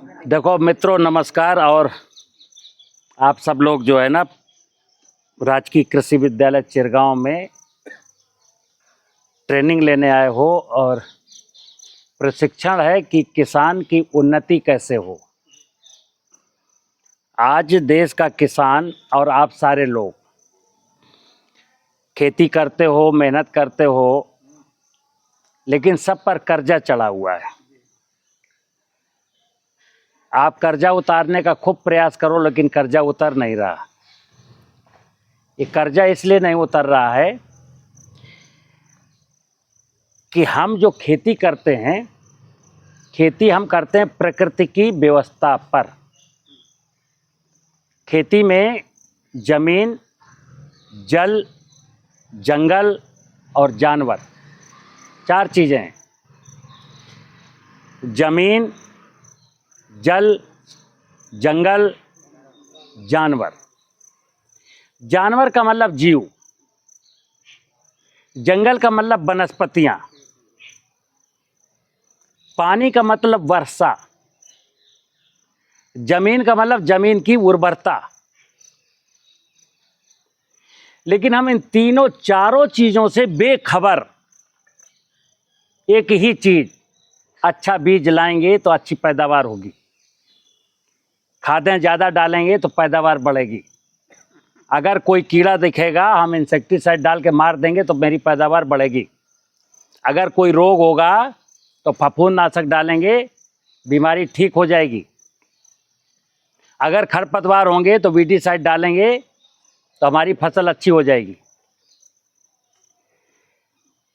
देखो मित्रों, नमस्कार। और आप सब लोग जो है ना, राजकीय कृषि विद्यालय चिरगांव में ट्रेनिंग लेने आए हो और प्रशिक्षण है कि किसान की उन्नति कैसे हो। आज देश का किसान और आप सारे लोग खेती करते हो, मेहनत करते हो, लेकिन सब पर कर्जा चढ़ा हुआ है। आप कर्जा उतारने का खूब प्रयास करो, लेकिन कर्जा उतर नहीं रहा। ये कर्जा इसलिए नहीं उतर रहा है कि हम जो खेती करते हैं, खेती हम करते हैं प्रकृति की व्यवस्था पर। खेती में जमीन, जल, जंगल और जानवर, चार चीज़ें हैं। जमीन, जल, जंगल, जानवर। जानवर का मतलब जीव, जंगल का मतलब वनस्पतियां, पानी का मतलब वर्षा, जमीन का मतलब जमीन की उर्वरता। लेकिन हम इन तीनों चारों चीजों से बेखबर। एक ही चीज, अच्छा बीज लाएंगे तो अच्छी पैदावार होगी, खादें ज़्यादा डालेंगे तो पैदावार बढ़ेगी। अगर कोई कीड़ा दिखेगा, हम इंसेक्टिसाइड डाल के मार देंगे तो मेरी पैदावार बढ़ेगी। अगर कोई रोग होगा तो फफूंदनाशक डालेंगे, बीमारी ठीक हो जाएगी। अगर खरपतवार होंगे तो वीडीसाइड डालेंगे तो हमारी फसल अच्छी हो जाएगी।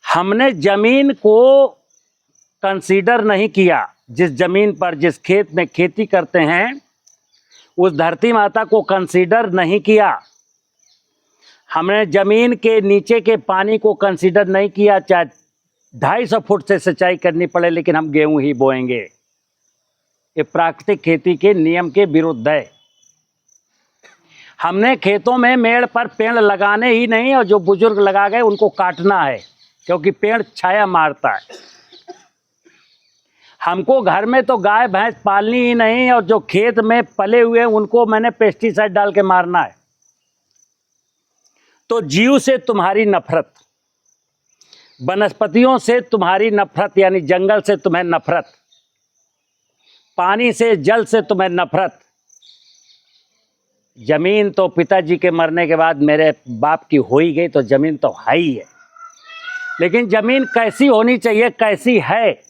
हमने जमीन को कंसीडर नहीं किया। जिस जमीन पर, जिस खेत में खेती करते हैं, उस धरती माता को कंसीडर नहीं किया। हमने जमीन के नीचे के पानी को कंसीडर नहीं किया। चाहे 250 फुट से सिंचाई करनी पड़े, लेकिन हम गेहूं ही बोएंगे। ये प्राकृतिक खेती के नियम के विरुद्ध है। हमने खेतों में मेड़ पर पेड़ लगाने ही नहीं, और जो बुजुर्ग लगा गए उनको काटना है, क्योंकि पेड़ छाया मारता है। हमको घर में तो गाय भैंस पालनी ही नहीं, और जो खेत में पले हुए उनको मैंने पेस्टिसाइड डाल के मारना है। तो जीव से तुम्हारी नफरत, वनस्पतियों से तुम्हारी नफरत, यानी जंगल से तुम्हें नफरत, पानी से, जल से तुम्हें नफरत। जमीन तो पिताजी के मरने के बाद मेरे बाप की हो ही गई, तो जमीन तो है ही है। लेकिन जमीन कैसी होनी चाहिए, कैसी है,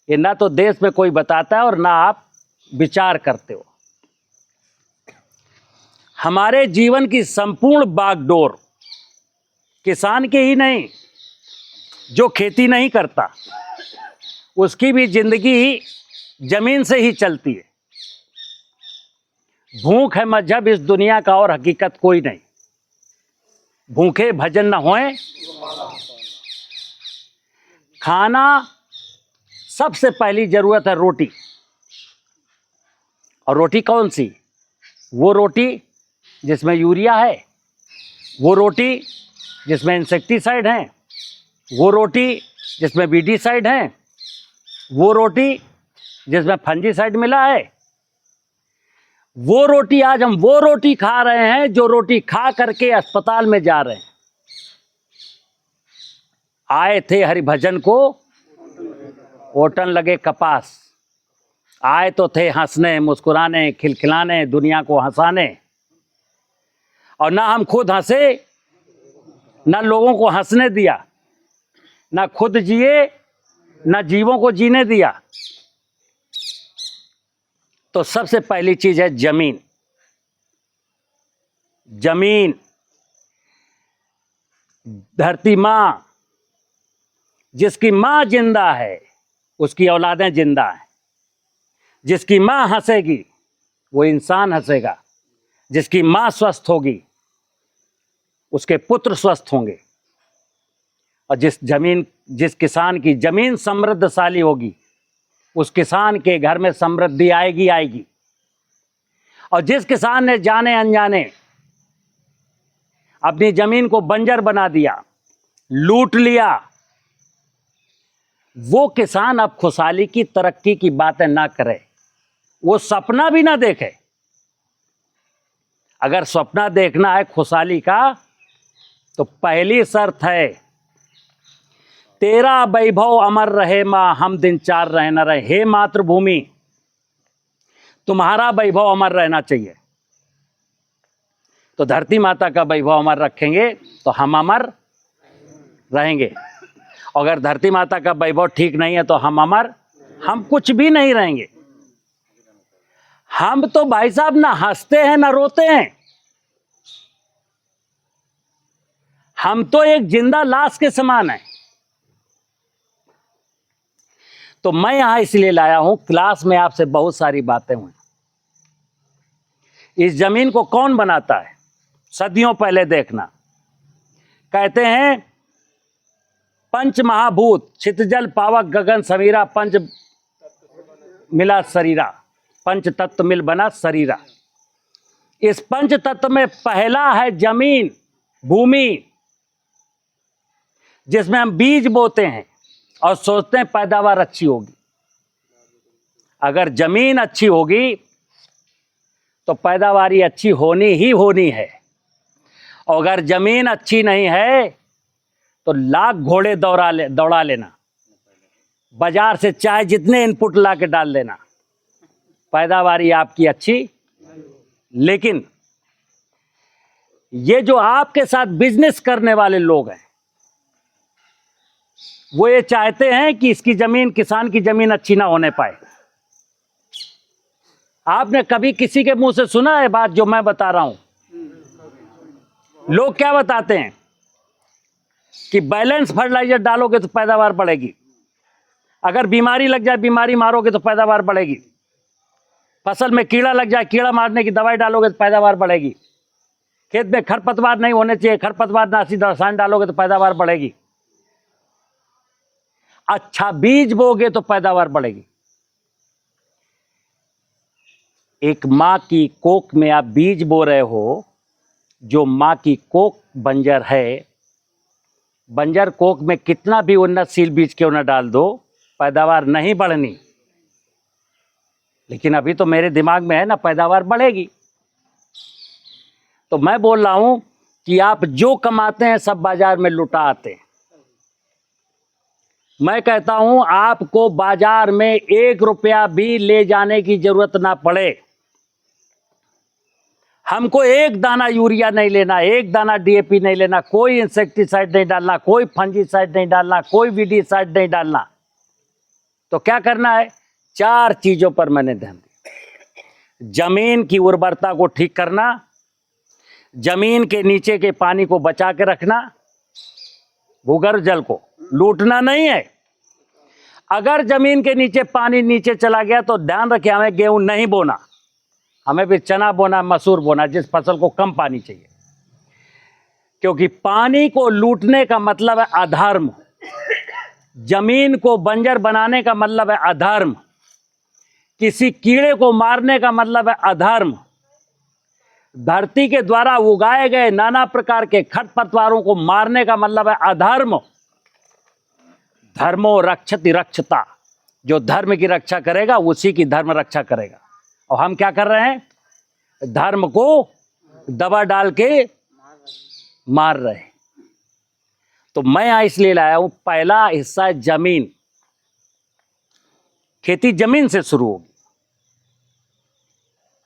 ये ना तो देश में कोई बताता है और ना आप विचार करते हो। हमारे जीवन की संपूर्ण बागडोर किसान के ही नहीं, जो खेती नहीं करता उसकी भी जिंदगी जमीन से ही चलती है। भूख है मजहब इस दुनिया का, और हकीकत कोई नहीं। भूखे भजन न होए। खाना सबसे पहली जरूरत है रोटी। और रोटी कौन सी? वो रोटी जिसमें यूरिया है, वो रोटी जिसमें इंसेक्टिसाइड है, वो रोटी जिसमें वीडीसाइड है, वो रोटी जिसमें फंजीसाइड मिला है। वो रोटी, आज हम वो रोटी खा रहे हैं जो रोटी खा करके अस्पताल में जा रहे हैं। आए थे हरिभजन को, ओटन लगे कपास। आए तो थे हंसने, मुस्कुराने, खिलखिलाने, दुनिया को हंसाने। और ना हम खुद हंसे, ना लोगों को हंसने दिया, ना खुद जिए, ना जीवों को जीने दिया। तो सबसे पहली चीज है जमीन। जमीन, धरती मां, जिसकी मां जिंदा है उसकी औलादें जिंदा हैं। जिसकी मां हंसेगी वो इंसान हंसेगा। जिसकी मां स्वस्थ होगी उसके पुत्र स्वस्थ होंगे। और जिस किसान की जमीन समृद्धशाली होगी, उस किसान के घर में समृद्धि आएगी आएगी। और जिस किसान ने जाने अनजाने अपनी जमीन को बंजर बना दिया, लूट लिया, वो किसान अब खुशहाली की, तरक्की की बातें ना करे। वो सपना भी ना देखे। अगर सपना देखना है खुशहाली का तो पहली शर्त है, तेरा वैभव अमर रहे मां, हम दिन चार रहे न रहे। हे मातृभूमि, तुम्हारा वैभव अमर रहना चाहिए। तो धरती माता का वैभव अमर रखेंगे तो हम अमर रहेंगे। अगर धरती माता का वैभव ठीक नहीं है तो हम कुछ भी नहीं रहेंगे। हम तो भाई साहब ना हंसते हैं ना रोते हैं, हम तो एक जिंदा लाश के समान हैं। तो मैं यहां इसलिए लाया हूं, क्लास में आपसे बहुत सारी बातें हुई। इस जमीन को कौन बनाता है? सदियों पहले देखना, कहते हैं पंच महाभूत, क्षितिजल पावक गगन समीरा, पंच मिला शरीरा, पंच तत्व मिल बना शरीरा। इस पंच तत्व में पहला है जमीन, भूमि, जिसमें हम बीज बोते हैं और सोचते हैं पैदावार अच्छी होगी। अगर जमीन अच्छी होगी तो पैदावारी अच्छी होनी ही होनी है। और अगर जमीन अच्छी नहीं है तो लाख घोड़े दौड़ा लेना, बाजार से चाहे जितने इनपुट ला के डाल देना, पैदावारी आपकी अच्छी। लेकिन ये जो आपके साथ बिजनेस करने वाले लोग हैं, वो ये चाहते हैं कि इसकी जमीन, किसान की जमीन अच्छी ना होने पाए। आपने कभी किसी के मुंह से सुना है बात जो मैं बता रहा हूं? लोग क्या बताते हैं कि बैलेंस फर्टिलाइजर डालोगे तो पैदावार बढ़ेगी, अगर बीमारी लग जाए, बीमारी मारोगे तो पैदावार बढ़ेगी, फसल में कीड़ा लग जाए, कीड़ा मारने की दवाई डालोगे तो पैदावार बढ़ेगी, खेत में खरपतवार नहीं होने चाहिए, खरपतवार नाशी रसायन डालोगे तो पैदावार बढ़ेगी, अच्छा बीज बोगे तो पैदावार बढ़ेगी। एक मां की कोख में आप बीज बो रहे हो, जो मां की कोख बंजर है, बंजर कोख में कितना भी उन्नतशील बीज क्यों न डाल दो, पैदावार नहीं बढ़नी। लेकिन अभी तो मेरे दिमाग में है ना, पैदावार बढ़ेगी। तो मैं बोल रहा हूं कि आप जो कमाते हैं सब बाजार में लुटा आते हैं। मैं कहता हूं आपको बाजार में 1 रुपया भी ले जाने की जरूरत ना पड़े। हमको 1 दाना यूरिया नहीं लेना, 1 दाना डीएपी नहीं लेना, कोई इंसेक्टिसाइड नहीं डालना, कोई फंजीसाइड नहीं डालना, कोई वीडीसाइड नहीं डालना। तो क्या करना है? 4 चीजों पर मैंने ध्यान दिया। जमीन की उर्वरता को ठीक करना, जमीन के नीचे के पानी को बचा के रखना, भूगर्भ जल को लूटना नहीं है। अगर जमीन के नीचे पानी नीचे चला गया तो ध्यान रखें, हमें गेहूं नहीं बोना, हमें भी चना बोना, मसूर बोना, जिस फसल को कम पानी चाहिए। क्योंकि पानी को लूटने का मतलब है अधर्म, जमीन को बंजर बनाने का मतलब है अधर्म, किसी कीड़े को मारने का मतलब है अधर्म, धरती के द्वारा उगाए गए नाना प्रकार के खरपतवारों को मारने का मतलब है अधर्म। धर्मो रक्षति रक्षता, जो धर्म की रक्षा करेगा उसी की धर्म रक्षा करेगा। और हम क्या कर रहे हैं? धर्म को दबा डाल के मार रहे हैं। तो मैं यहां इसलिए लाया हूं, पहला हिस्सा जमीन, खेती जमीन से शुरू होगी,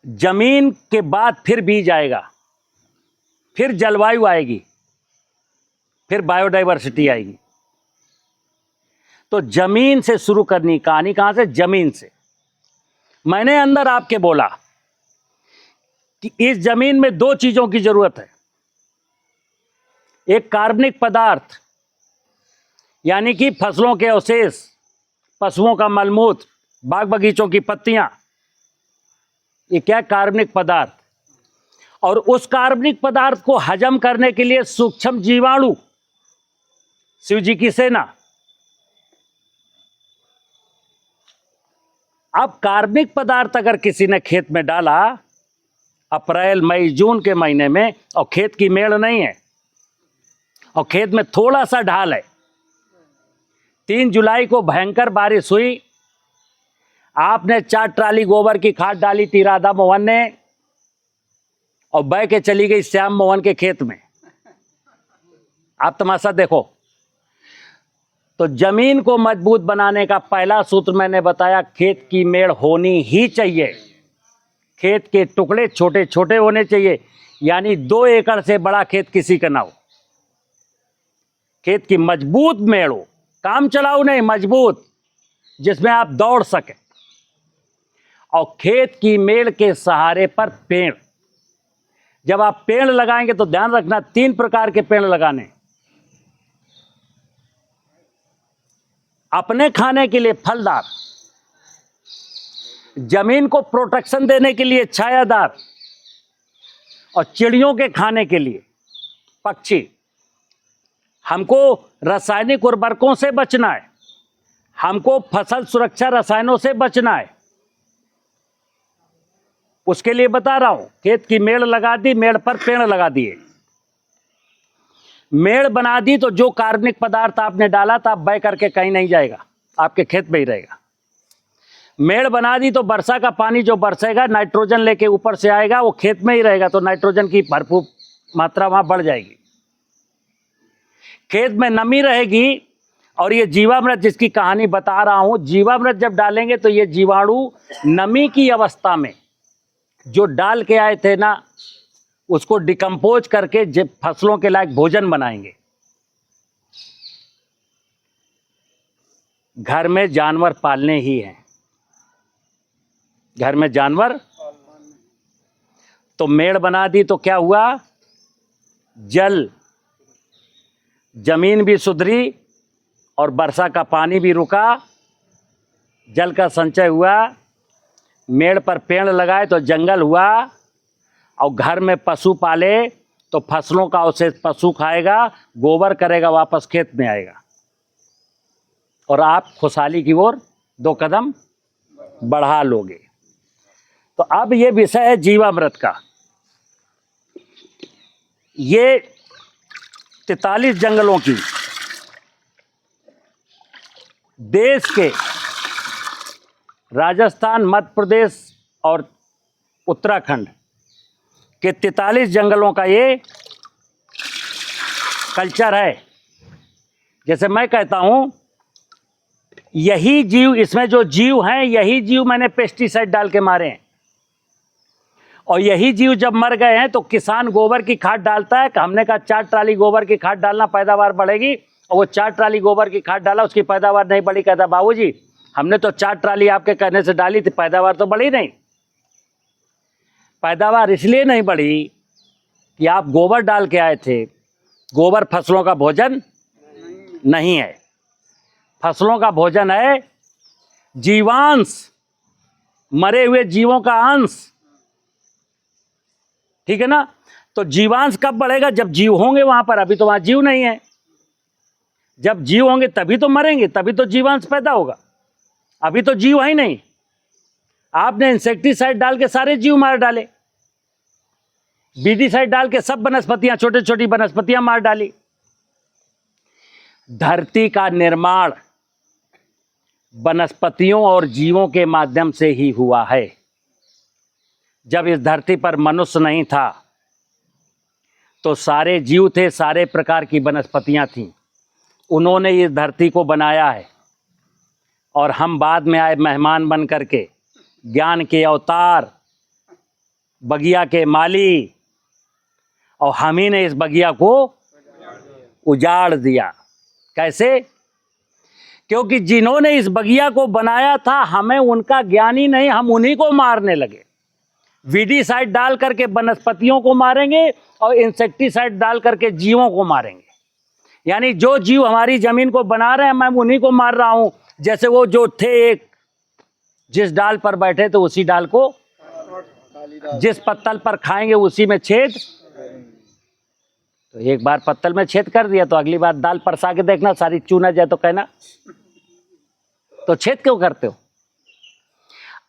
जमीन के बाद फिर बीज आएगा, फिर जलवायु आएगी, फिर बायोडाइवर्सिटी आएगी। तो जमीन से शुरू करनी कहानी। कहां से? जमीन से। मैंने अंदर आपके बोला कि इस जमीन में 2 चीजों की जरूरत है। एक कार्बनिक पदार्थ, यानी कि फसलों के अवशेष, पशुओं का मलमूत्र, बाग बगीचों की पत्तियां, ये क्या? कार्बनिक पदार्थ। और उस कार्बनिक पदार्थ को हजम करने के लिए सूक्ष्म जीवाणु, शिव जी की सेना। अब कार्बनिक पदार्थ अगर किसी ने खेत में डाला अप्रैल मई जून के महीने में, और खेत की मेड़ नहीं है और खेत में थोड़ा सा ढाल है, 3 जुलाई को भयंकर बारिश हुई, आपने 4 ट्राली गोबर की खाद डाली थी राधा मोहन ने, और बह के चली गई श्याम मोहन के खेत में। आप तमाशा देखो। तो जमीन को मजबूत बनाने का पहला सूत्र मैंने बताया, खेत की मेड़ होनी ही चाहिए। खेत के टुकड़े छोटे छोटे होने चाहिए, यानी 2 एकड़ से बड़ा खेत किसी का ना हो। खेत की मजबूत मेड़ हो, काम चलाओ नहीं, मजबूत, जिसमें आप दौड़ सके। और खेत की मेड़ के सहारे पर पेड़, जब आप पेड़ लगाएंगे तो ध्यान रखना 3 प्रकार के पेड़ लगाने। अपने खाने के लिए फलदार, जमीन को प्रोटेक्शन देने के लिए छायादार, और चिड़ियों के खाने के लिए पक्षी। हमको रासायनिक उर्वरकों से बचना है, हमको फसल सुरक्षा रसायनों से बचना है। उसके लिए बता रहा हूं, खेत की मेड़ लगा दी, मेड़ पर पेड़ लगा दिए। मेड़ बना दी तो जो कार्बनिक पदार्थ आपने डाला था बह करके कहीं नहीं जाएगा, आपके खेत में ही रहेगा। मेड़ बना दी तो वर्षा का पानी जो बरसेगा नाइट्रोजन लेके ऊपर से आएगा, वो खेत में ही रहेगा, तो नाइट्रोजन की भरपूर मात्रा वहां बढ़ जाएगी। खेत में नमी रहेगी। और ये जीवामृत जिसकी कहानी बता रहा हूं, जीवामृत जब डालेंगे तो ये जीवाणु नमी की अवस्था में जो डाल के आए थे ना, उसको डिकम्पोज करके जब फसलों के लायक भोजन बनाएंगे। घर में जानवर पालने ही हैं, घर में जानवर। तो मेड़ बना दी तो क्या हुआ, जल, जमीन भी सुधरी और वर्षा का पानी भी रुका, जल का संचय हुआ। मेड़ पर पेड़ लगाए तो जंगल हुआ, और घर में पशु पाले तो फसलों का अवशेष पशु खाएगा, गोबर करेगा, वापस खेत में आएगा, और आप खुशहाली की ओर 2 कदम बढ़ा लोगे। तो अब ये विषय है जीवामृत का। ये 43 जंगलों की, देश के राजस्थान, मध्य प्रदेश और उत्तराखंड के 43 जंगलों का ये कल्चर है। जैसे मैं कहता हूं, यही जीव, इसमें जो जीव हैं यही जीव मैंने पेस्टिसाइड डाल के मारे हैं, और यही जीव जब मर गए हैं तो किसान गोबर की खाद डालता है। हमने कहा 4 ट्राली गोबर की खाद डालना, पैदावार बढ़ेगी, और वो 4 ट्राली गोबर की खाद डाला, उसकी पैदावार नहीं बढ़ी। कहता बाबूजी हमने तो 4 ट्राली आपके कहने से डाली थी, पैदावार तो बढ़ी नहीं। पैदावार इसलिए नहीं बढ़ी कि आप गोबर डाल के आए थे। गोबर फसलों का भोजन नहीं है, फसलों का भोजन है जीवांश, मरे हुए जीवों का अंश, ठीक है ना। तो जीवांश कब बढ़ेगा, जब जीव होंगे वहां पर। अभी तो वहां जीव नहीं है, जब जीव होंगे तभी तो मरेंगे, तभी तो जीवांश पैदा होगा। अभी तो जीव है ही नहीं। आपने इंसेक्टिसाइड डाल के सारे जीव मार डाले, बीडीसाइड डाल के सब वनस्पतियां, छोटी छोटी वनस्पतियां मार डाली। धरती का निर्माण वनस्पतियों और जीवों के माध्यम से ही हुआ है। जब इस धरती पर मनुष्य नहीं था तो सारे जीव थे, सारे प्रकार की वनस्पतियां थीं। उन्होंने इस धरती को बनाया है, और हम बाद में आए मेहमान बन करके, ज्ञान के अवतार, बगिया के माली, और हम ही ने इस बगिया को उजाड़ दिया। कैसे? क्योंकि जिन्होंने इस बगिया को बनाया था हमें उनका ज्ञान ही नहीं, हम उन्हीं को मारने लगे। वीडीसाइड डाल करके वनस्पतियों को मारेंगे और इंसेक्टिसाइड डाल करके जीवों को मारेंगे। यानी जो जीव हमारी जमीन को बना रहे हैं मैं उन्हीं को मार रहा हूं। जैसे वो जो थे, एक जिस डाल पर बैठे तो उसी डाल को, जिस पत्तल पर खाएंगे उसी में छेद। तो एक बार पत्तल में छेद कर दिया तो अगली बार दाल परसा के देखना, सारी चूना जाए तो कहना तो छेद क्यों करते हो।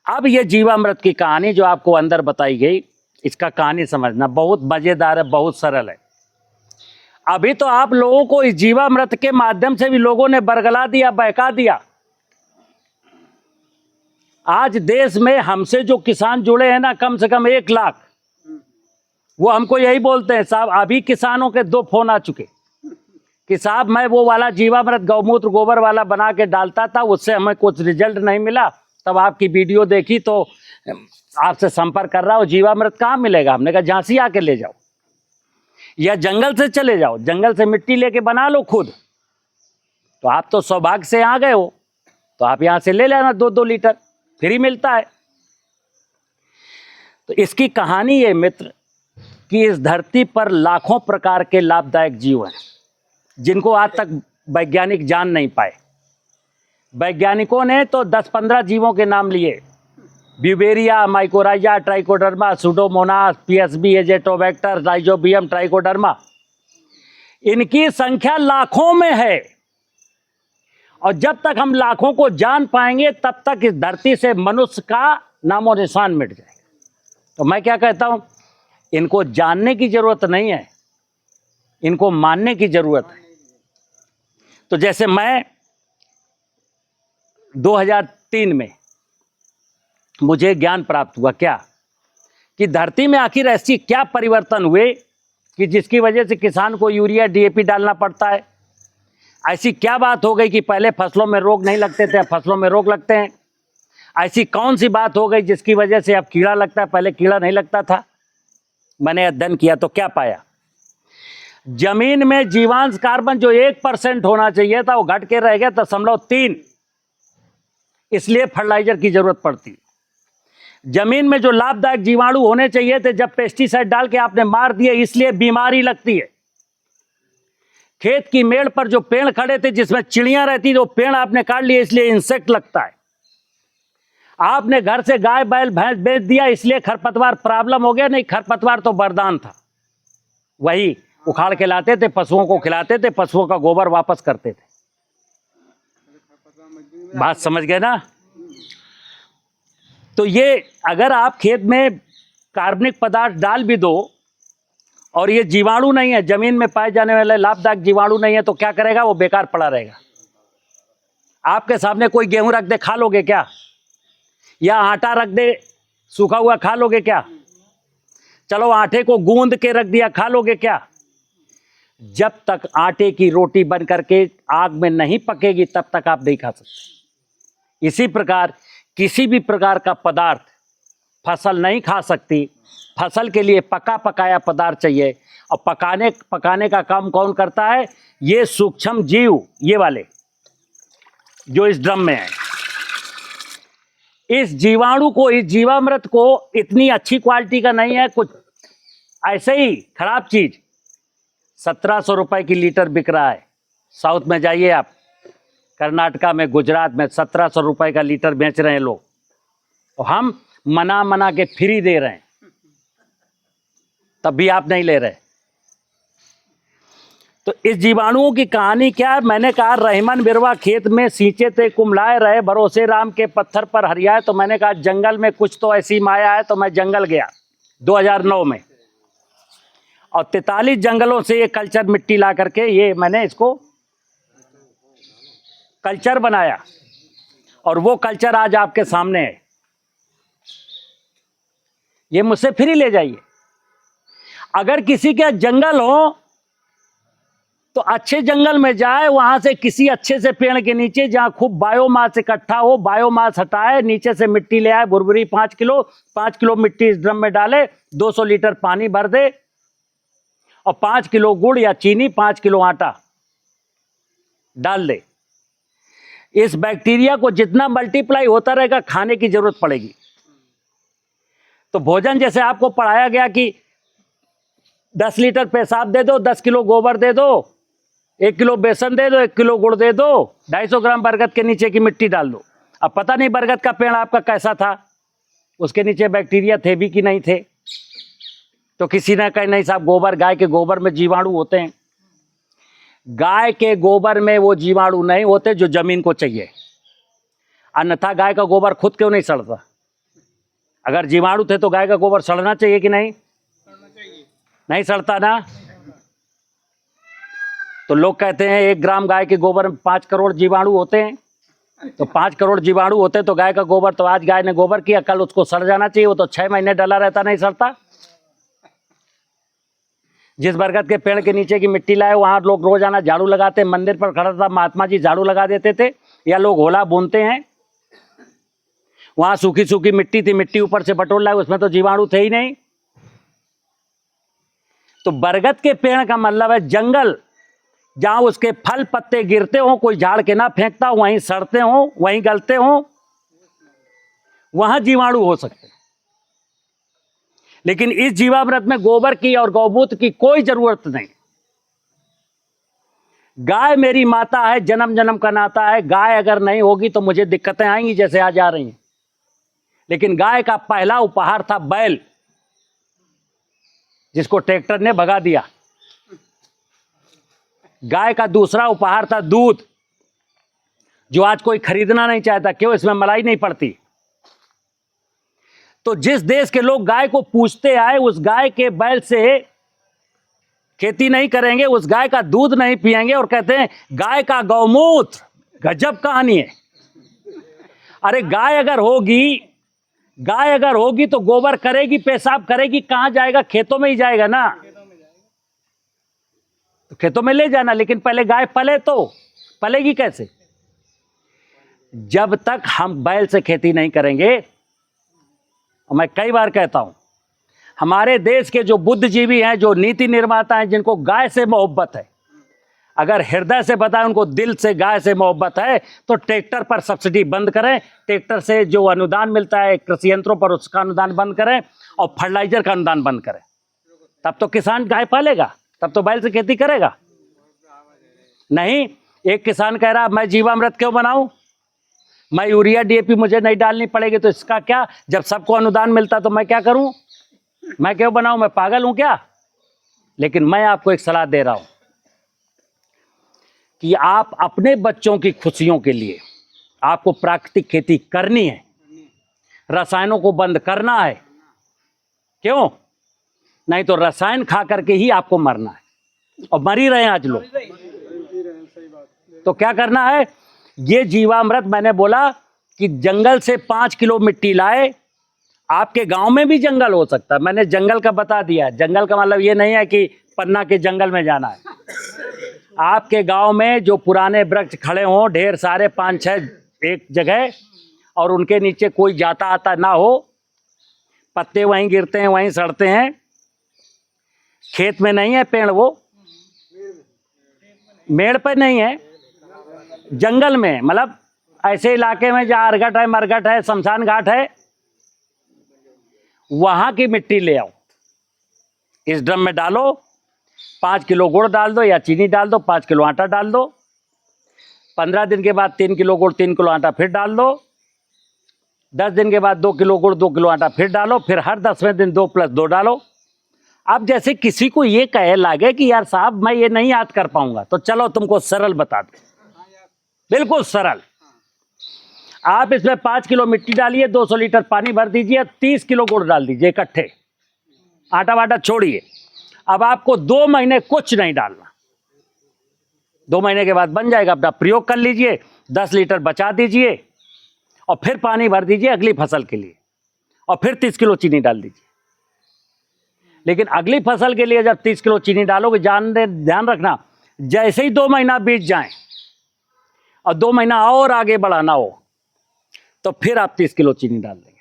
अब ये जीवामृत की कहानी जो आपको अंदर बताई गई, इसका कहानी समझना बहुत मजेदार है, बहुत सरल है। अभी तो आप लोगों को इस जीवामृत के माध्यम से भी लोगों ने बरगला दिया, बहका दिया। आज देश में हमसे जो किसान जुड़े हैं ना, कम से कम 1 लाख, वो हमको यही बोलते हैं, साहब अभी किसानों के 2 फोन आ चुके कि साहब मैं वो वाला जीवामृत गौमूत्र गोबर वाला बना के डालता था, उससे हमें कुछ रिजल्ट नहीं मिला, तब आपकी वीडियो देखी तो आपसे संपर्क कर रहा हूँ। जीवामृत कहाँ मिलेगा? हमने कहा झांसी आके ले जाओ या जंगल से चले जाओ, जंगल से मिट्टी लेके बना लो खुद। तो आप तो सौभाग्य से आ गए हो, तो आप यहाँ से ले लेना 2-2 लीटर, फ्री मिलता है। तो इसकी कहानी ये मित्र कि इस धरती पर लाखों प्रकार के लाभदायक जीव हैं जिनको आज तक वैज्ञानिक जान नहीं पाए। वैज्ञानिकों ने तो 10-15 जीवों के नाम लिए, Beauveria, mycorrhiza, trichoderma, Pseudomonas, PSB, Azotobacter, rhizobium, trichoderma. इनकी संख्या लाखों में है और जब तक हम लाखों को जान पाएंगे तब तक इस धरती से मनुष्य का नामो निशान मिट जाएगा। तो मैं क्या कहता हूं, इनको जानने की जरूरत नहीं है, इनको मानने की जरूरत है। तो जैसे मैं 2003 में मुझे ज्ञान प्राप्त हुआ क्या कि धरती में आखिर ऐसी क्या परिवर्तन हुए कि जिसकी वजह से किसान को यूरिया डीएपी डालना पड़ता है। ऐसी क्या बात हो गई कि पहले फसलों में रोग नहीं लगते थे, अब फसलों में रोग लगते हैं। ऐसी कौन सी बात हो गई जिसकी वजह से अब कीड़ा लगता है, पहले कीड़ा नहीं लगता था। मैंने अध्ययन किया तो क्या पाया, जमीन में जीवांश कार्बन जो 1% होना चाहिए था वो घट के रह गया 0.3। इसलिए फर्टिलाइजर की जरूरत पड़ती। जमीन में जो लाभदायक जीवाणु होने चाहिए थे, जब पेस्टिसाइड डाल के आपने मार दिए, इसलिए बीमारी लगती है। खेत की मेड़ पर जो पेड़ खड़े थे जिसमें चिड़ियां रहती थी, वो पेड़ आपने काट लिए, इसलिए इंसेक्ट लगता है। आपने घर से गाय बैल भैंस बेच दिया, इसलिए खरपतवार प्रॉब्लम हो गया। नहीं, खरपतवार तो वरदान था, वही उखाड़ के लाते थे, पशुओं को खिलाते थे, पशुओं का गोबर वापस करते थे। बात समझ गए ना? तो ये अगर आप खेत में कार्बनिक पदार्थ डाल भी दो और ये जीवाणु नहीं है, जमीन में पाए जाने वाले लाभदायक जीवाणु नहीं है, तो क्या करेगा? वो बेकार पड़ा रहेगा। आपके सामने कोई गेहूं रख दे, खा लोगे क्या? या आटा रख दे सूखा हुआ, खा लोगे क्या? चलो आटे को गूंद के रख दिया, खा लोगे क्या? जब तक आटे की रोटी बन करके आग में नहीं पकेगी तब तक आप नहीं खा सकते। इसी प्रकार किसी भी प्रकार का पदार्थ फसल नहीं खा सकती। फसल के लिए पका पकाया पदार्थ चाहिए, और पकाने का काम कौन करता है? ये सूक्ष्म जीव, ये वाले जो इस ड्रम में है। इस जीवाणु को, इस जीवामृत को इतनी अच्छी क्वालिटी का नहीं है, कुछ ऐसे ही खराब चीज 1700 रुपए की लीटर बिक रहा है। साउथ में जाइए आप, कर्नाटका में, गुजरात में 1700 रुपए का लीटर बेच रहे हैं लोग, तो हम मना के फ्री दे रहे हैं, तब भी आप नहीं ले रहे। तो इस जीवाणुओं की कहानी क्या है? मैंने कहा रहमन बिरवा खेत में सींचे थे कुमलाए रहे, भरोसे राम के पत्थर पर हरियाए। तो मैंने कहा जंगल में कुछ तो ऐसी माया है, तो मैं जंगल गया 2009 में, और 43 जंगलों से ये कल्चर मिट्टी ला करके ये मैंने इसको कल्चर बनाया, और वो कल्चर आज आपके सामने है। ये मुझसे फ्री ले जाइए। अगर किसी के जंगल हो तो अच्छे जंगल में जाए, वहां से किसी अच्छे से पेड़ के नीचे जहां खूब बायोमास इकट्ठा हो, बायोमास हटाए, नीचे से मिट्टी ले आए, बुरबुरी 5 किलो मिट्टी इस ड्रम में डाले, 200 लीटर पानी भर दे, और 5 किलो गुड़ या चीनी, 5 किलो आटा डाल दे। इस बैक्टीरिया को जितना मल्टीप्लाई होता रहेगा, खाने की जरूरत पड़ेगी। तो भोजन जैसे आपको पढ़ाया गया कि 10 लीटर पेशाब दे दो, 10 किलो गोबर दे दो, 1 किलो बेसन दे दो, 1 किलो गुड़ दे दो, 250 ग्राम बरगद के नीचे की मिट्टी डाल दो। अब पता नहीं बरगद का पेड़ आपका कैसा था, उसके नीचे बैक्टीरिया थे भी कि नहीं थे। तो किसी ने कहा नहीं साहब, गोबर, गाय के गोबर में जीवाणु होते हैं। गाय के गोबर में वो जीवाणु नहीं होते जो जमीन को चाहिए, अन्यथा गाय का गोबर खुद क्यों नहीं सड़ता? अगर जीवाणु थे तो गाय का गोबर सड़ना चाहिए कि नहीं? नहीं सड़ता ना। तो लोग कहते हैं 1 ग्राम गाय के गोबर में 5 करोड़ जीवाणु होते हैं। तो 5 करोड़ जीवाणु होते तो गाय का गोबर, तो आज गाय ने गोबर किया, कल उसको सड़ जाना चाहिए, वो तो 6 महीने डला रहता, नहीं सड़ता। जिस बरगद के पेड़ के नीचे की मिट्टी लाए वहां लोग रोजाना झाड़ू लगाते, मंदिर पर खड़ा था महात्मा जी झाड़ू लगा देते थे, या लोग होला बुनते हैं, वहां सूखी सूखी मिट्टी थी, मिट्टी ऊपर से बटोर लाए, उसमें तो जीवाणु थे ही नहीं। तो बरगद के पेड़ का मतलब है जंगल, जहां उसके फल पत्ते गिरते हो, कोई झाड़ के ना फेंकता हो, वहीं सड़ते हो, वहीं गलते हो, वहां जीवाणु हो सकते हैं। लेकिन इस जीवामृत में गोबर की और गौमूत्र की कोई जरूरत नहीं। गाय मेरी माता है, जन्म जन्म का नाता है, गाय अगर नहीं होगी तो मुझे दिक्कतें आएंगी जैसे आज आ रही हैं। लेकिन गाय का पहला उपहार था बैल, जिसको ट्रैक्टर ने भगा दिया। गाय का दूसरा उपहार था दूध, जो आज कोई खरीदना नहीं चाहता, क्यों? इसमें मलाई नहीं पड़ती। तो जिस देश के लोग गाय को पूजते आए, उस गाय के बैल से खेती नहीं करेंगे, उस गाय का दूध नहीं पिएंगे, और कहते हैं गाय का गौमूत्र। गजब कहानी है। अरे गाय अगर होगी तो गोबर करेगी, पेशाब करेगी, कहां जाएगा? खेतों में ही जाएगा ना। तो खेतों में ले जाना, लेकिन पहले गाय पले तो पलेगी कैसे? जब तक हम बैल से खेती नहीं करेंगे, और मैं कई बार कहता हूं, हमारे देश के जो बुद्धिजीवी हैं, जो नीति निर्माता हैं, जिनको गाय से मोहब्बत है, अगर हृदय से बताएं उनको दिल से गाय से मोहब्बत है, तो ट्रैक्टर पर सब्सिडी बंद करें, ट्रैक्टर से जो अनुदान मिलता है कृषि यंत्रों पर, उसका अनुदान बंद करें, और फर्टिलाइजर का अनुदान बंद करें। तब तो किसान गाय पालेगा, तब तो बैल से खेती करेगा। नहीं, एक किसान कह रहा मैं जीवामृत क्यों बनाऊं, मैं यूरिया डीएपी मुझे नहीं डालनी पड़ेगी, तो इसका क्या? जब सबको अनुदान मिलता तो मैं क्या करूं, मैं क्यों बनाऊं, मैं पागल हूं क्या? लेकिन मैं आपको एक सलाह दे रहा हूं कि आप अपने बच्चों की खुशियों के लिए आपको प्राकृतिक खेती करनी है, रसायनों को बंद करना है। क्यों? नहीं तो रसायन खा करके ही आपको मरना है, और मर ही रहे हैं आज लोग। तो क्या करना है? ये जीवामृत, मैंने बोला कि जंगल से 5 किलो मिट्टी लाए। आपके गांव में भी जंगल हो सकता है, मैंने जंगल का बता दिया है। जंगल का मतलब ये नहीं है कि पन्ना के जंगल में जाना है। आपके गांव में जो पुराने वृक्ष खड़े हों ढेर सारे, 5-6 एक जगह, और उनके नीचे कोई जाता आता ना हो, पत्ते वहीं गिरते हैं, वहीं सड़ते हैं, खेत में नहीं है पेड़, वो मेड़ पर नहीं है, जंगल में, मतलब ऐसे इलाके में जहाँ अरगट है, मरगट है, शमशान घाट है, वहां की मिट्टी ले आओ, इस ड्रम में डालो, 5 किलो गुड़ डाल दो या चीनी डाल दो, 5 किलो आटा डाल दो, 15 दिन के बाद 3 किलो गुड़ 3 किलो आटा फिर डाल दो, 10 दिन के बाद 2 किलो गुड़ 2 किलो आटा फिर डालो, फिर हर 10वें दिन 2 + 2 डालो। अब जैसे किसी को ये कहे लागे कि यार साहब मैं ये नहीं याद कर पाऊंगा, तो चलो तुमको सरल बता दो, बिल्कुल सरल। आप इसमें 5 किलो मिट्टी डालिए, 200 लीटर पानी भर दीजिए, 30 किलो गुड़ डाल दीजिए इकट्ठे, आटा वाटा छोड़िए। अब आपको 2 महीने कुछ नहीं डालना, 2 महीने के बाद बन जाएगा, अपना प्रयोग कर लीजिए, 10 लीटर बचा दीजिए, और फिर पानी भर दीजिए अगली फसल के लिए, और फिर 30 किलो चीनी डाल दीजिए। लेकिन अगली फसल के लिए जब 30 किलो चीनी डालोगे, ध्यान रखना, जैसे ही 2 महीना बीत जाए और 2 महीना और आगे बढ़ाना हो, तो फिर आप 30 किलो चीनी डाल देंगे।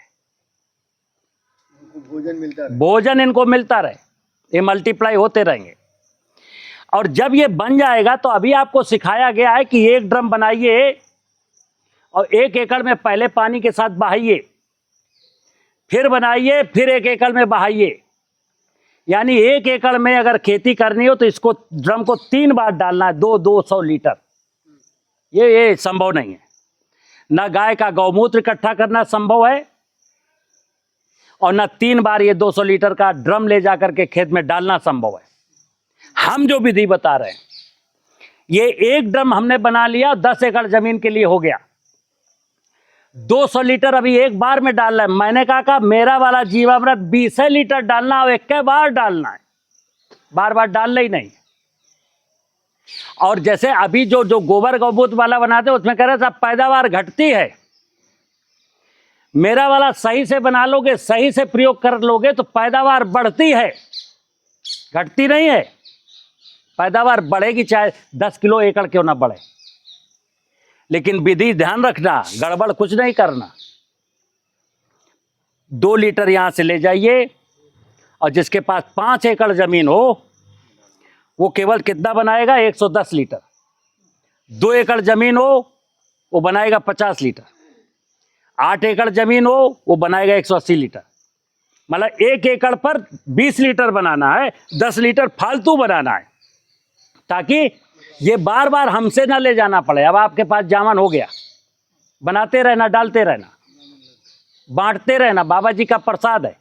भोजन मिलता रहे, भोजन इनको मिलता रहे, ये मल्टीप्लाई होते रहेंगे। और जब ये बन जाएगा तो अभी आपको सिखाया गया है कि 1 ड्रम बनाइए और 1 एकड़ में पहले पानी के साथ बहाइए, फिर बनाइए, फिर 1 एकड़ में बहाइए। यानी 1 एकड़ में अगर खेती करनी हो तो इसको ड्रम को 3 बार डालना है, 200 लीटर। ये संभव नहीं है, न गाय का गौमूत्र इकट्ठा करना संभव है, और न 3 बार ये 200 लीटर का ड्रम ले जाकर के खेत में डालना संभव है। हम जो विधि बता रहे हैं, ये 1 ड्रम हमने बना लिया, 10 एकड़ जमीन के लिए हो गया, 200 लीटर अभी एक बार में डालना है। मैंने कहा मेरा वाला जीवामृत 20 लीटर डालना और 1 बार डालना है, बार बार डालना ही नहीं। और जैसे अभी जो जो गोबर गौमूत्र वाला बनाते हैं उसमें कह रहे साहब पैदावार घटती है। मेरा वाला सही से बना लोगे, सही से प्रयोग कर लोगे तो पैदावार बढ़ती है, घटती नहीं है। पैदावार बढ़ेगी चाहे 10 किलो एकड़ क्यों ना बढ़े, लेकिन विधि ध्यान रखना, गड़बड़ कुछ नहीं करना। 2 लीटर यहां से ले जाइए और जिसके पास 5 एकड़ जमीन हो वो केवल कितना बनाएगा? 110 लीटर। 2 एकड़ जमीन हो वो बनाएगा 50 लीटर। 8 एकड़ जमीन हो वो बनाएगा 180 लीटर। मतलब 1 एकड़ पर 20 लीटर बनाना है, 10 लीटर फालतू बनाना है, ताकि ये बार बार हमसे ना ले जाना पड़े। अब आपके पास जामन हो गया, बनाते रहना, डालते रहना, बांटते रहना, बाबा जी का प्रसाद है।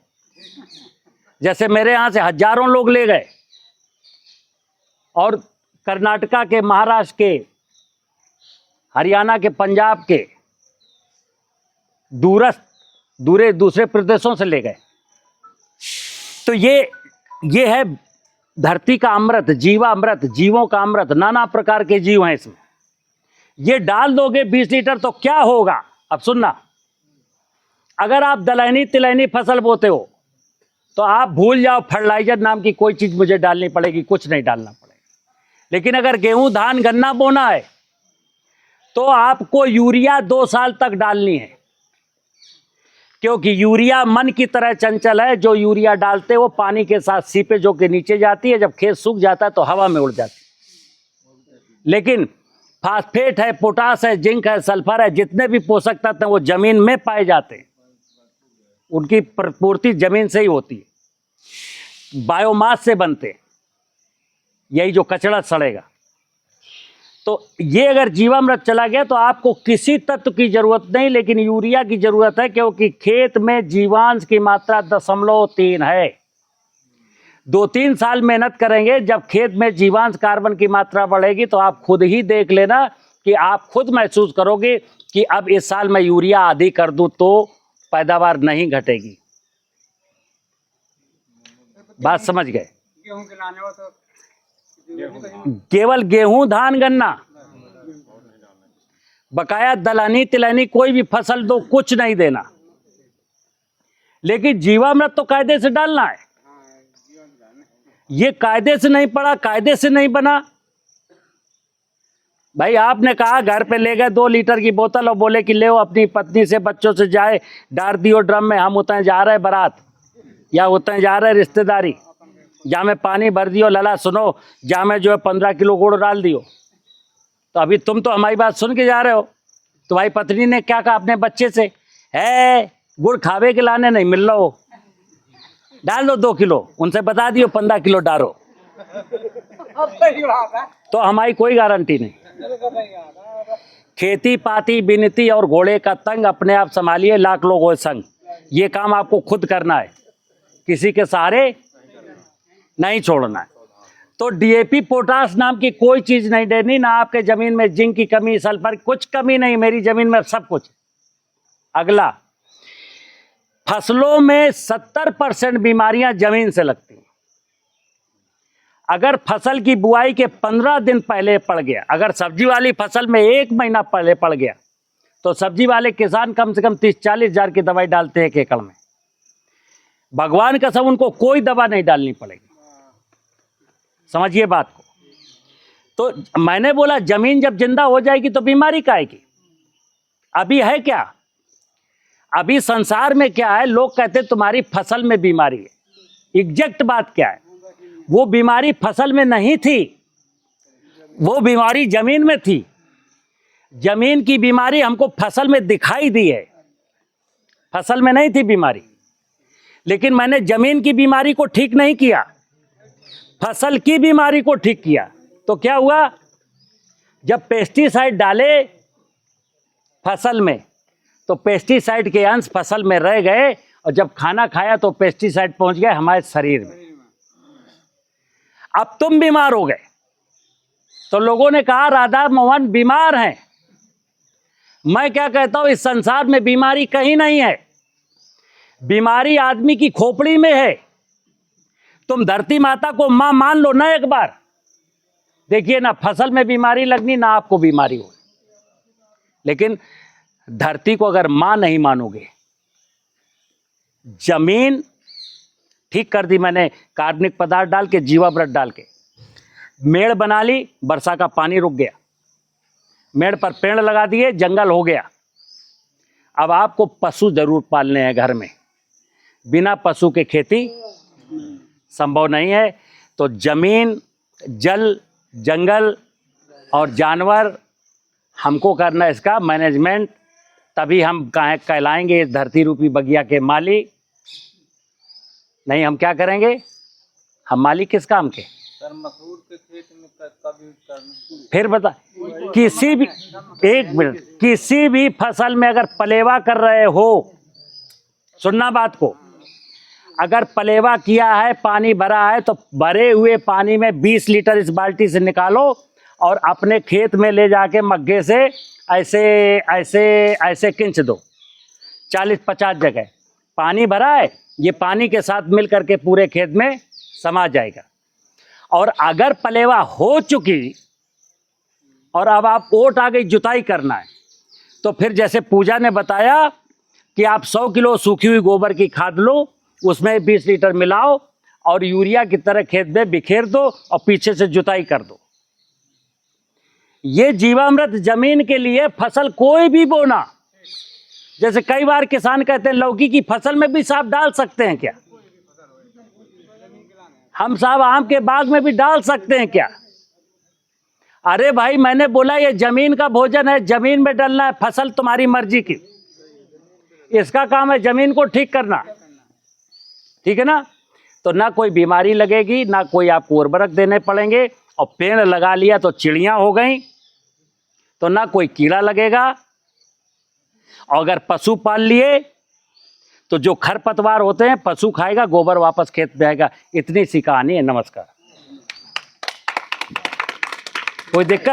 जैसे मेरे यहां से हजारों लोग ले गए और कर्नाटका के, महाराष्ट्र के, हरियाणा के, पंजाब के, दूसरे प्रदेशों से ले गए। तो ये है धरती का अमृत, जीवामृत, जीवों का अमृत। नाना प्रकार के जीव हैं इसमें। ये डाल दोगे 20 लीटर तो क्या होगा? अब सुनना, अगर आप दलहनी तिलहनी फसल बोते हो तो आप भूल जाओ, फर्टिलाइजर नाम की कोई चीज मुझे डालनी पड़ेगी, कुछ नहीं डालना पड़ेगा। लेकिन अगर गेहूं धान गन्ना बोना है तो आपको यूरिया 2 साल तक डालनी है, क्योंकि यूरिया मन की तरह चंचल है। जो यूरिया डालते वो पानी के साथ सीपेज होकर नीचे जाती है, जब खेत सूख जाता है तो हवा में उड़ जाती है। लेकिन फास्फेट है, पोटास है, जिंक है, सल्फर है, जितने भी पोषक तत्व हैं वो जमीन में पाए जाते हैं। उनकी पूर्ति जमीन से ही होती है, बायोमास से बनते, यही जो कचरा सड़ेगा। तो ये अगर जीवामृत चला गया तो आपको किसी तत्व की जरूरत नहीं, लेकिन यूरिया की जरूरत है, क्योंकि खेत में जीवांश की मात्रा 0.3 है। 2-3 साल मेहनत करेंगे, जब खेत में जीवांश कार्बन की मात्रा बढ़ेगी तो आप खुद ही देख लेना कि आप खुद महसूस करोगे कि अब इस साल मैं यूरिया आधी कर दूं तो पैदावार नहीं घटेगी। बात समझ गए? गेहूं खिलाने हो तो केवल गेहूं धान गन्ना, बकाया दलहनी तिलहनी कोई भी फसल दो, कुछ नहीं देना। लेकिन जीवामृत तो कायदे से डालना है। ये कायदे से नहीं पड़ा, कायदे से नहीं बना। भाई आपने कहा घर पे ले गए 2 लीटर की बोतल और बोले कि ले अपनी पत्नी से बच्चों से जाए डाल दियो ड्रम में, हम उतने जा रहे बारात या उतने जा रहे रिश्तेदारी, जा में पानी भर दियो, लला सुनो, जा में जो है 15 किलो गुड़ डाल दियो। तो अभी तुम तो हमारी बात सुन के जा रहे हो। तुम्हारी पत्नी ने क्या कहा अपने बच्चे से? है गुड़ खावे के लाने नहीं मिल रहा हो, डाल दो 2 किलो। उनसे बता दियो 15 किलो डालो, तो हमारी कोई गारंटी नहीं। खेती पाती बिनती और घोड़े का तंग अपने आप संभालिए, लाख लोगों संग। ये काम आपको खुद करना है, किसी के सहारे नहीं छोड़ना है। तो डीएपी पोटास नाम की कोई चीज नहीं देनी, ना आपके जमीन में जिंक की कमी, सल्फर कुछ कमी नहीं, मेरी जमीन में सब कुछ। अगला, फसलों में 70% बीमारियां जमीन से लगती हैं। अगर फसल की बुआई के 15 दिन पहले पड़ गया, अगर सब्जी वाली फसल में 1 महीना पहले पड़ गया, तो सब्जी वाले किसान कम से कम 30-40 हजार की दवाई डालते हैं 1 एकड़ में। भगवान कसम उनको कोई दवा नहीं डालनी पड़ेगी। समझिए बात को। तो मैंने बोला जमीन जब जिंदा हो जाएगी तो बीमारी का आएगी। अभी है क्या? अभी संसार में क्या है? लोग कहते हैं तुम्हारी फसल में बीमारी है। एग्जैक्ट बात क्या है? वो बीमारी फसल में नहीं थी, वो बीमारी जमीन में थी। जमीन की बीमारी हमको फसल में दिखाई दी है, फसल में नहीं थी बीमारी। लेकिन मैंने जमीन की बीमारी को ठीक नहीं किया, फसल की बीमारी को ठीक किया। तो क्या हुआ? जब पेस्टिसाइड डाले फसल में तो पेस्टिसाइड के अंश फसल में रह गए, और जब खाना खाया तो पेस्टिसाइड पहुंच गए हमारे शरीर में। अब तुम बीमार हो गए तो लोगों ने कहा राधा मोहन बीमार हैं। मैं क्या कहता हूं, इस संसार में बीमारी कहीं नहीं है, बीमारी आदमी की खोपड़ी में है। तुम धरती माता को मां मान लो ना एक बार, देखिए ना फसल में बीमारी लगनी ना आपको बीमारी हो, लेकिन धरती को अगर माँ नहीं मानोगे, जमीन ठीक कर दी मैंने कार्बनिक पदार्थ डाल के, जीवामृत डाल के, मेड़ बना ली, वर्षा का पानी रुक गया, मेड़ पर पेड़ लगा दिए, जंगल हो गया। अब आपको पशु जरूर पालने हैं घर में, बिना पशु के खेती संभव नहीं है। तो जमीन, जल, जंगल और जानवर, हमको करना इसका मैनेजमेंट, तभी हम कहलाएंगे इस धरती रूपी बगिया के मालिक। नहीं हम क्या करेंगे, हम मालिक किस काम के? सर मसूर के खेत में कब यूज करना? फिर बता, किसी भी, एक मिनट, किसी भी फसल में अगर पलेवा कर रहे हो, सुनना बात को, अगर पलेवा किया है, पानी भरा है, तो भरे हुए पानी में 20 लीटर इस बाल्टी से निकालो और अपने खेत में ले जाके मग्गे से ऐसे ऐसे ऐसे खींच दो, 40-50 जगह पानी भरा है, ये पानी के साथ मिल करके पूरे खेत में समा जाएगा। और अगर पलेवा हो चुकी और अब आप ओट आ गई, जुताई करना है, तो फिर जैसे पूजा ने बताया कि आप 100 किलो सूखी हुई गोबर की खाद लो, उसमें 20 लीटर मिलाओ और यूरिया की तरह खेत में बिखेर दो और पीछे से जुताई कर दो। ये जीवामृत जमीन के लिए फसल कोई भी बोना, जैसे कई बार किसान कहते हैं लौकी की फसल में भी साहब डाल सकते हैं क्या? हम साहब आम के बाग में भी डाल सकते हैं क्या? अरे भाई मैंने बोला ये जमीन का भोजन है, जमीन में डालना है, फसल तुम्हारी मर्जी की, इसका काम है जमीन को ठीक करना, ठीक है ना? तो ना कोई बीमारी लगेगी, ना कोई आपको उर्वरक देने पड़ेंगे, और पेड़ लगा लिया तो चिड़ियां हो गई, तो ना कोई कीड़ा लगेगा। और अगर पशु पाल लिए तो जो खरपतवार होते हैं पशु खाएगा, गोबर वापस खेत में आएगा। इतनी सी कहानी है। नमस्कार। कोई दिक्कत?